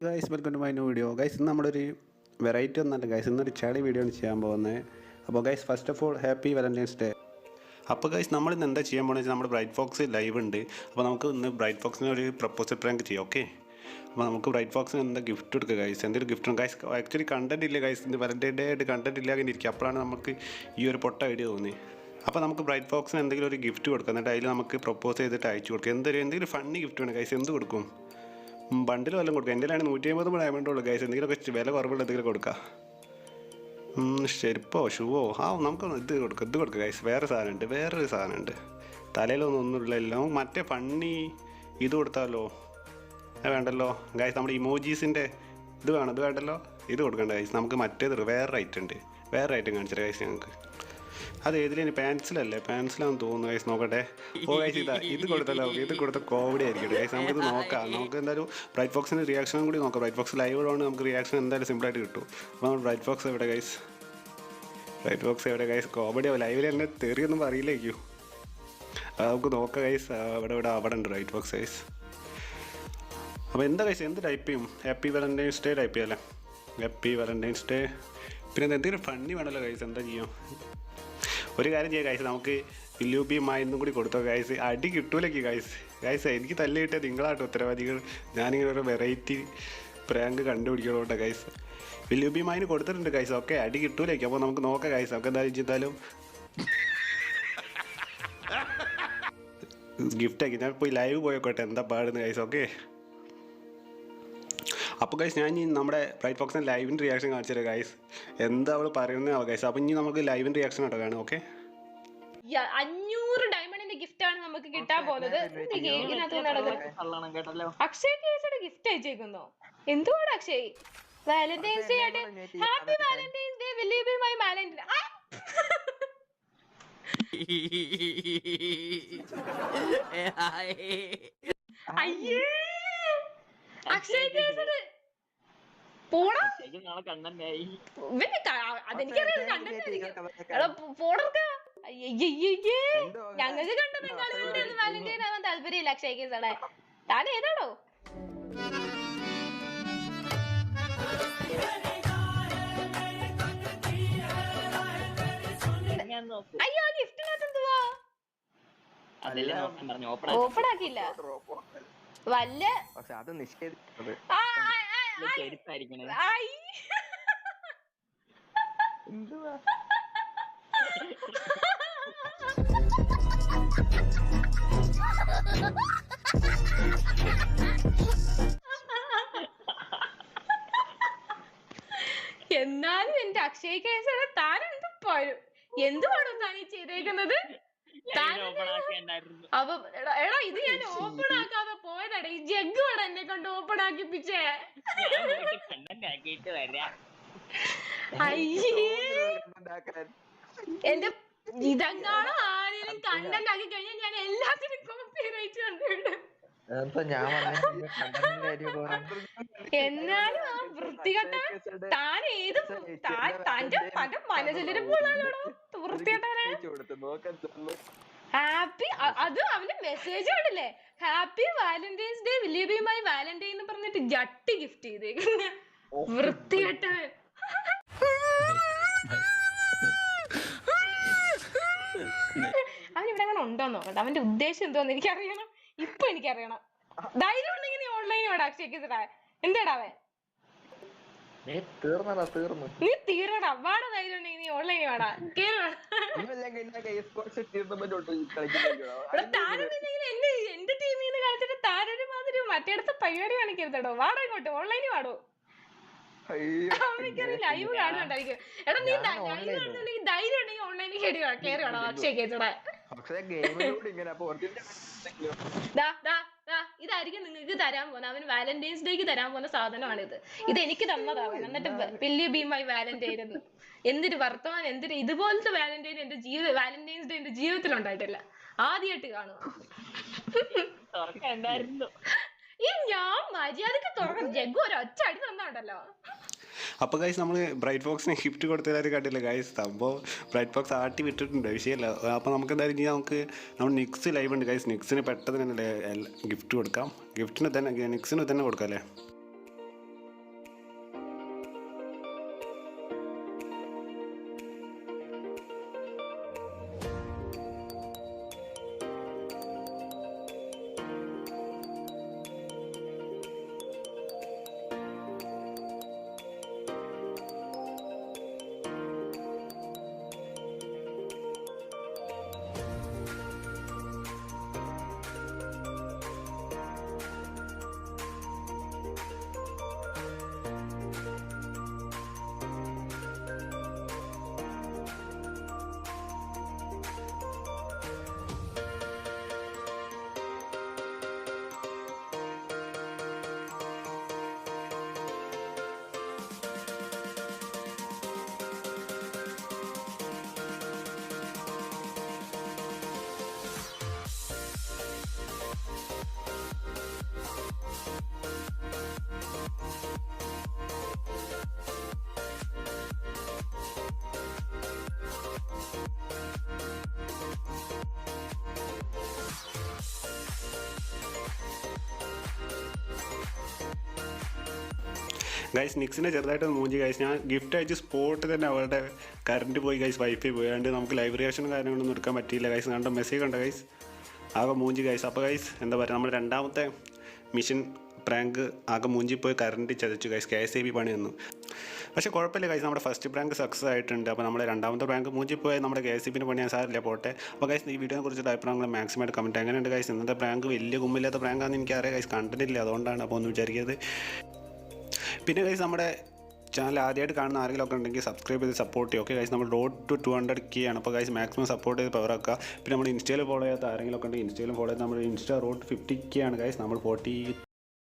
Guys welcome to my new video. Guys ഇന്ന് നമ്മളൊരു variety ഒന്നല്ല ഗൈസ്, ഇന്നൊരു ചളി വീഡിയോ ആണ് ചെയ്യാൻ പോകുന്നത്. അപ്പോൾ guys first of all happy Valentine's day. അപ്പോൾ ഗൈസ് നമ്മളിന്ന് എന്താ ചെയ്യാൻ പോകുന്നത് വെച്ചാൽ നമ്മുടെ ബ്രൈറ്റ് ഫോക്സ് ലൈവ് ഉണ്ട്. അപ്പോൾ നമുക്ക് ഇന്ന് ബ്രൈറ്റ് ഫോക്സിന് ഒരു പ്രപ്പോസൽ പ്രാങ്ക് ചെയ്യാം. ഓക്കെ, അപ്പോൾ നമുക്ക് ബ്രൈറ്റ് ഫോക്സിന് എന്താ ഗിഫ്റ്റ് എടുക്കുക ഗൈസ്, എന്തൊരു ഗിഫ്റ്റ് ഗൈസ്. ആക്ച്വലി കണ്ടന്റ് ഇല്ല ഗൈസ്, ഇന്ന് വാലന്റൈൻ ഡേ ആയിട്ട് കണ്ടന്റ് ഇല്ലാതെ ഇരിക്കും. അപ്പോഴാണ് നമുക്ക് ഈ ഒരു പൊട്ട ഐഡിയ തോന്നി. അപ്പോൾ നമുക്ക് ബ്രൈറ്റ് ഫോക്സിന് എന്തെങ്കിലും ഒരു ഗിഫ്റ്റ് കൊടുക്കാം, എന്നിട്ട് അതിൽ നമുക്ക് പ്രപ്പോസ് ചെയ്തിട്ട് അയച്ചു കൊടുക്കാം. എന്തെങ്കിലും ഫണ്ണി ഗിഫ്റ്റ് വേണം ഗൈസ്. എന്ത് കൊടുക്കും? ബണ്ടിൽ വല്ലതും കൊടുക്കുക. എൻ്റെ കയ്യിലാണ് 150 ഡയമണ്ട് ഉള്ളൂ ഗൈസ്. എന്തെങ്കിലുമൊക്കെ വില കുറവുള്ള എന്തെങ്കിലും കൊടുക്കുക. ചെരുപ്പോ ഷൂവോ നമുക്ക് ഇത് കൊടുക്കുക ഗൈസ്. വേറൊരു സാധനമുണ്ട് തലയിലൊന്നുമില്ലല്ലോ. മറ്റേ ഫണ്ണി ഇത് കൊടുത്താലോ? വേണ്ടല്ലോ ഗൈസ്. നമ്മുടെ ഇമോജീസിൻ്റെ ഇത് വേണ്ടല്ലോ. ഇത് കൊടുക്കണ്ട ഗൈസ്. നമുക്ക് മറ്റേത് വേറെ ഐറ്റം കാണിച്ചിട്ട് ഗൈസ് ഞങ്ങൾക്ക്. അത് ഏതിലും പെൻസിലാന്ന് തോന്നുന്നു ഗൈസ്. നോക്കട്ടെ. ഓ ഗൈസ് ഇത് കൊടുത്തല്ലോ. ഇത് കൊടുത്ത കോമഡി ആയിരിക്കും ഗൈസ്. നമുക്കിത് നോക്കാം. നമുക്ക് എന്തായാലും ബ്രൈറ്റ് ഫോക്സിൻ്റെ റിയാക്ഷനും കൂടി നോക്കാം. ബ്രൈറ്റ് ഫോക്സ് ലൈവ് ഉള്ളതുകൊണ്ട് നമുക്ക് റിയാക്ഷൻ എന്തായാലും സിമ്പിളായിട്ട് കിട്ടും. അപ്പോൾ നമ്മൾ ബ്രൈറ്റ് ഫോക്സ് എവിടെ ഗൈസ്? കോമഡി ആവും. ലൈവിൽ എന്നെ തെറിയൊന്നും അറിയില്ലേക്കൂ. നമുക്ക് നോക്കാം ഗൈസ്. അവിടെ ഉണ്ട് ബ്രൈറ്റ് ഫോക്സ് ഗൈസ്. അപ്പോൾ എന്താ ഗൈസ്, എന്ത് ടൈപ്പ് ചെയ്യും? ഹാപ്പി വാലന്റൈൻസ് ഡേ ടൈപ്പ് ചെയ്യാമല്ലേ? Happy Valentine's day. പിന്നെ എന്തെങ്കിലും ഫണ്ണി വേണമല്ലോ ഗൈസ്. എന്താ ചെയ്യും? ഒരു കാര്യം ചെയ്യാം ഗൈസ്, നമുക്ക് വില്ലുബി മായെന്നും കൂടി കൊടുത്തോ ഗൈസ്. അടി കിട്ടൂലേക്ക് ഗൈസ്. എനിക്ക് തല്ല് കിട്ടിയാൽ നിങ്ങളാട്ടോ ഉത്തരവാദികൾ. ഞാനിങ്ങനെ ഒരു വെറൈറ്റി പ്രാങ്ക് കണ്ടുപിടിക്കണോട്ടെ ഗൈസ്. വില്ലുബി മായിന് കൊടുത്തിട്ടുണ്ട് ഗൈസ്. ഓക്കെ, അടി കിട്ടൂലേക്ക്. അപ്പോൾ നമുക്ക് നോക്കാം ഗൈസ്. നമുക്ക് എന്തായാലും ചെയ്താലും ഗിഫ്റ്റ് ആക്കി ഞാൻ പോയി ലൈവ് പോയോട്ടെ എന്താ പാടുന്നത് ഗൈസ്. ഓക്കെ, അപ്പോൾ ഗൈസ് ഞാൻ ഇനി നമ്മുടെ ബ്രൈറ്റ് ഫോക്സിൻ്റെ ലൈവിൻ്റെ റിയാക്ഷൻ കാണിച്ചു തരാം ഗൈസ്. എന്താ അവൾ പറയുന്നതാവും ഗൈസ്. അപ്പോൾ ഇനി നമുക്ക് ലൈവിൻ്റെ റിയാക്ഷൻ കേട്ടോ കാണാം. ഓക്കെ, 500 ഡയമണ്ടിന്റെ ഗിഫ്റ്റ് ആണ് നമുക്ക് കിട്ടാൻ പോകുന്നത്. അക്ഷയ് കേസയുടെ ഗിഫ്റ്റ് അയച്ചേക്കുന്നോ? എന്തുവാണ് അക്ഷയ്? വാലന്റൈൻസ് ഡേ ആയിട്ട് happy Valentine's day. Will you be my Valentine? അയ്യേ, അക്ഷയ് കേസയുടെ പോടാ. അതെനിക്കറിയാം കണ്ടന്റ്. പോടർക്കാ. ഞങ്ങൾക്ക് കണ്ടത് വാലന്റൈൻ ആവാൻ താല്പര്യമില്ല അക്ഷയ് കേസടെ. താൻ ഏതാണോ? അയ്യോ, ഗിഫ്റ്റിനകത്ത് എന്തുവാ? ഓപ്പൺ ആക്കിയില്ല. വല്ല അത് നിഷേധിക്കുന്നത് എന്തുവാ? എന്നാലും എന്റെ അക്ഷയ് കേസയുടെ താൻ എന്തുവാണോ താൻ ഈ ചെയ്തേക്കുന്നത്? അപ്പൊ എടാ, ഇത് ഞാൻ ഓപ്പൺ ആക്കാതെ പോയതാടാ. ഈ ജഗ് വേണം എന്നെ കൊണ്ട് ഓപ്പൺ ആക്കിപ്പിച്ചേ. അയ്യേ, എന്റെ ഇതെങ്ങാണോ ആരെങ്കിലും കണ്ടന്റ് ആക്കി കഴിഞ്ഞാൽ ഞാൻ എല്ലാത്തിനും കോപ്പിറൈറ്റ് കണ്ടുവിടും. എന്നാലും ആ വൃത്തികെട്ട താൻ തന്റെ മനസ്സിലൊരു പോളാണോ വൃത്തികെട്ടവനെ? ഹാപ്പി, അത് അവന്റെ മെസ്സേജ് കണ്ടില്ലേ? Happy Valentine's day, will you be my Valentine എന്ന് പറഞ്ഞിട്ട് ജട്ടി ഗിഫ്റ്റ് ചെയ്തേക്കുന്ന വൃത്തികെട്ടവൻ. അവൻ ഇവിടെ അങ്ങനെ ഉണ്ടോന്ന് നോക്കട്ടെ. അവന്റെ ഉദ്ദേശം എന്തോന്ന് എനിക്കറിയണം. ഇപ്പൊ എനിക്കറിയണം. ധൈര്യം ഉണ്ടെങ്കിൽ നീ ഓൺലൈനിൽ വേടാ അക്ഷയ്ക്ക്. എന്താടാ അവൻ? നീ തീർന്നടാ. വാടാ, ധൈര്യം ഉണ്ടെങ്കിൽ നീ ഓൺലൈനിൽ വേടാ. എന്റെ ടീമിൽ നിന്ന് കളിച്ചിട്ട് താരൊരു മാതിരി മറ്റേടത്ത് പരിപാടി കാണിക്കരുതടോ. വാടോ ഇങ്ങോട്ട്, ഓൺലൈനിൽ വാടോ. ലൈവ് കാണുന്നുണ്ടായിരിക്കും. എടാ, നീ ലൈവ് കാണുന്നുണ്ടെങ്കിൽ ധൈര്യം ഉണ്ടെങ്കിൽ ഓൺലൈനിൽ കയറി വേണോ അക്ഷയ് കേസടാ. ഇതായിരിക്കും നിങ്ങൾക്ക് തരാൻ പോകുന്ന, അവന് വാലന്റൈൻസ് ഡേക്ക് തരാൻ പോകുന്ന സാധനമാണിത്. ഇത് എനിക്ക് തന്നതാവൻ. എന്നിട്ട് will you be my Valentine എന്ന് എന്തൊരു വർത്തമാനം, എന്തൊരു ഇതുപോലത്തെ വാലന്റൈൻ വാലന്റൈൻസ് ഡേ എന്റെ ജീവിതത്തിൽ ഉണ്ടായിട്ടില്ല. ആദ്യമായിട്ട് കാണും. ഈ ഞാൻ മര്യാദക്ക് തുറക്കണം. ജഗ്ഗു ഒരു ഒറ്റ അടി തന്നുണ്ടല്ലോ. അപ്പോൾ ഗൈസ് നമ്മൾ ബ്രൈറ്റ് ഫോക്സിന് ഗിഫ്റ്റ് കൊടുത്തതായിട്ട് കണ്ടില്ല ഗൈസ്. സംഭവം ബ്രൈറ്റ് ഫോക്സ് ആട്ടി വിട്ടിട്ടുണ്ട്, വിഷയമല്ല. അപ്പോൾ നമുക്ക് എന്തായാലും ഇനി നമ്മൾ നിക്സ് ലൈവ് ഉണ്ട് ഗൈസ്. നിക്സിന് പെട്ടെന്ന് തന്നെ ഗിഫ്റ്റ് കൊടുക്കാം. നിക്സിന് തന്നെ കൊടുക്കാം അല്ലേ? ഗൈസ് നിക്സിനെ ചെറുതായിട്ടൊന്ന് മൂഞ്ചി ഗൈസ്. ഞാൻ ഗിഫ്റ്റ് അയച്ച് സ്പോട്ടിൽ തന്നെ അവളുടെ കറണ്ട് പോയി ഗൈസ്, വൈഫൈ പോയി. അതുകൊണ്ട് നമുക്ക് ലൈവ് റിയാക്ഷനും കാര്യങ്ങളൊന്നും എടുക്കാൻ പറ്റിയില്ല ഗൈസ്. കണ്ട മെസ്സേജ് കണ്ട ഗൈസ്, ആകെ മൂഞ്ചി ഗൈസ്. അപ്പോൾ ഗൈസ് എന്താ പറയുക, നമ്മൾ രണ്ടാമത്തെ മിഷൻ പ്രാങ്ക് ആകെ മൂഞ്ചിപ്പോയി കറണ്ട് ചതച്ചു ഗൈസ്. KSAB പണി തന്നു. പക്ഷേ കുഴപ്പമില്ല ഗൈസ്, നമ്മുടെ ഫസ്റ്റ് പ്രാങ്ക് സക്സസ് ആയിട്ടുണ്ട്. അപ്പോൾ നമ്മുടെ രണ്ടാമത്തെ പ്രാങ്ക് മൂഞ്ചിപ്പോയി നമ്മുടെ KSAB പണി ഞാൻ സാറില്ല പോട്ടെ. അപ്പോൾ ഗൈസ് ഈ വീഡിയോനെ കുറിച്ചിട്ട് അഭിപ്രായങ്ങൾ മാക്സിമം ആയിട്ട് കമൻറ്റ്. എങ്ങനെയുണ്ട് ഗൈസ് ഇന്നത്തെ പ്രാങ്ക്? വലിയ കുമ്പില്ലാത്ത പ്രാങ്കാണെന്ന് എനിക്കറിയാം ഗൈസ്, കണ്ടിട്ടില്ല അതുകൊണ്ടാണ്. അപ്പോൾ ഒന്നും വിചാരിക്കരുത്. പിന്നെ ഗൈസ് നമ്മുടെ ചാനൽ ആദ്യമായിട്ട് കാണുന്ന ആരെങ്കിലും ഒക്കെ ഉണ്ടെങ്കിൽ സബ്സ്ക്രൈബ് ചെയ്ത് സപ്പോർട്ട് ചെയ്യും. ഓക്കെ ഗൈസ്, നമ്മൾ റോഡ് ടു 200K ആണ്. അപ്പോൾ ഗൈസ് മാക്സിമം സപ്പോർട്ട് ചെയ്ത് പവർ ആക്കുക. പിന്നെ നമ്മൾ ഇൻസ്റ്റയിൽ ഫോളോ ചെയ്യാത്ത ആരെങ്കിലും ഒക്കെ ഉണ്ടെങ്കിൽ ഇൻസ്റ്റയിലും ഫോളോ ചെയ്ത് നമ്മൾ ഇൻസ്റ്റ റോഡ് 50K ആണ് ഗൈസ്. നമ്മൾ 40